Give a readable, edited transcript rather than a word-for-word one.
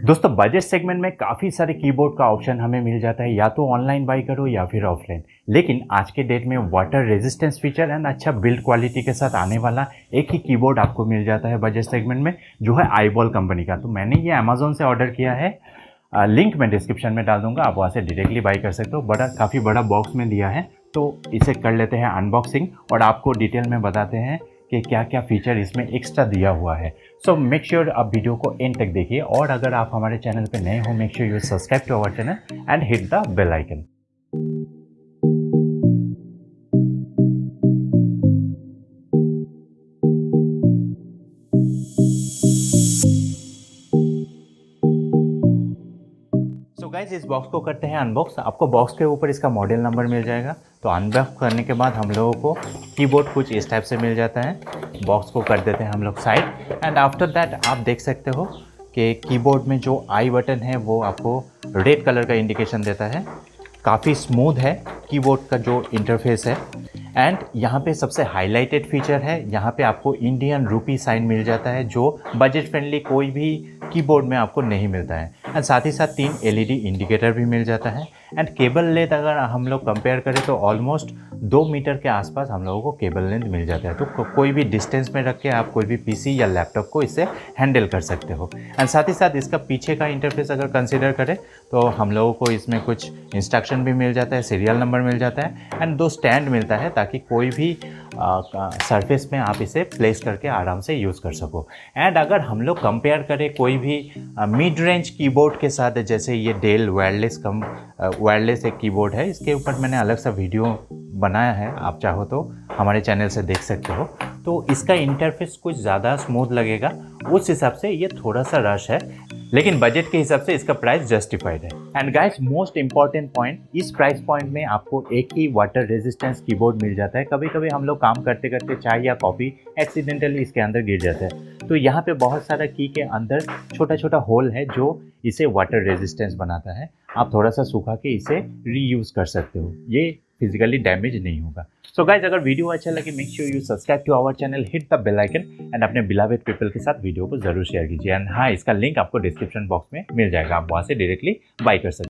दोस्तों budget segment में काफ़ी सारे कीबोर्ड का ऑप्शन हमें मिल जाता है, या तो ऑनलाइन बाई करो या फिर ऑफलाइन। लेकिन आज के डेट में वाटर रेजिस्टेंस फीचर एंड अच्छा बिल्ड क्वालिटी के साथ आने वाला एक ही कीबोर्ड आपको मिल जाता है बजट सेगमेंट में, जो है आईबॉल कंपनी का। तो मैंने ये अमेजोन से ऑर्डर किया है। लिंक मैं डिस्क्रिप्शन में डाल दूंगा, आप वहाँ से डायरेक्टली बाई कर सकते हो। काफ़ी बड़ा बॉक्स में दिया है, तो इसे कर लेते हैं अनबॉक्सिंग और आपको डिटेल में बताते हैं कि क्या क्या फीचर इसमें एक्स्ट्रा दिया हुआ है। सो मेक श्योर आप वीडियो को एंड तक देखिए, और अगर आप हमारे चैनल पे नए हो, make sure you subscribe to our channel and hit the bell icon. So guys इस बॉक्स को करते हैं अनबॉक्स। आपको बॉक्स के ऊपर इसका मॉडल नंबर मिल जाएगा। तो अनबॉक्स करने के बाद हम लोगों को कीबोर्ड कुछ इस टाइप से मिल जाता है। बॉक्स को कर देते हैं हम लोग साइड, एंड आफ्टर दैट आप देख सकते हो कि कीबोर्ड में जो आई बटन है वो आपको रेड कलर का इंडिकेशन देता है। काफ़ी स्मूथ है कीबोर्ड का जो इंटरफेस है। एंड यहाँ पे सबसे हाईलाइटेड फीचर है, यहाँ पे आपको इंडियन रूपी साइन मिल जाता है, जो बजट फ्रेंडली कोई भी कीबोर्ड में आपको नहीं मिलता है। एंड साथ ही साथ 3 एलईडी इंडिकेटर भी मिल जाता है। एंड केबल लेंथ अगर हम लोग कंपेयर करें तो ऑलमोस्ट 2 मीटर के आसपास हम लोगों को केबल लेंथ मिल जाता है। तो कोई भी डिस्टेंस में रख के आप कोई भी पीसी या लैपटॉप को इससे हैंडल कर सकते हो। एंड साथ ही साथ इसका पीछे का इंटरफेस अगर कंसिडर करें तो हम लोगों को इसमें कुछ इंस्ट्रक्शन भी मिल जाता है, सीरियल नंबर मिल जाता है, एंड 2 स्टैंड मिलता है ताकि कोई भी सरफेस में आप इसे प्लेस करके आराम से यूज़ कर सको। एंड अगर हम लोग कंपेयर करें कोई भी मिड रेंज कीबोर्ड के साथ, जैसे ये डेल वायरलेस एक कीबोर्ड है, इसके ऊपर मैंने अलग सा वीडियो बनाया है, आप चाहो तो हमारे चैनल से देख सकते हो। तो इसका इंटरफेस कुछ ज़्यादा स्मूथ लगेगा, उस हिसाब से ये थोड़ा सा रश है, लेकिन बजट के हिसाब से इसका प्राइस जस्टिफाइड है। And guys most important point, इस प्राइस पॉइंट में आपको एक ही वाटर रेजिस्टेंस कीबोर्ड मिल जाता है। कभी कभी हम लोग काम करते करते चाय या कॉफ़ी एक्सीडेंटली इसके अंदर गिर जाता है, तो यहाँ पे बहुत सारा की के अंदर छोटा छोटा होल है जो इसे वाटर रेजिस्टेंस बनाता है। आप थोड़ा सा सूखा के इसे रीयूज़ कर सकते हो, ये फिजिकली डैमेज नहीं होगा। सो गाइज अगर वीडियो अच्छा लगे, make sure you subscribe to our channel, hit the bell icon, and अपने बिलवेड पीपल के साथ वीडियो को जरूर शेयर कीजिए। एंड हाँ, इसका लिंक आपको डिस्क्रिप्शन बॉक्स में मिल जाएगा, आप वहाँ से डायरेक्टली बाय कर सकते हैं।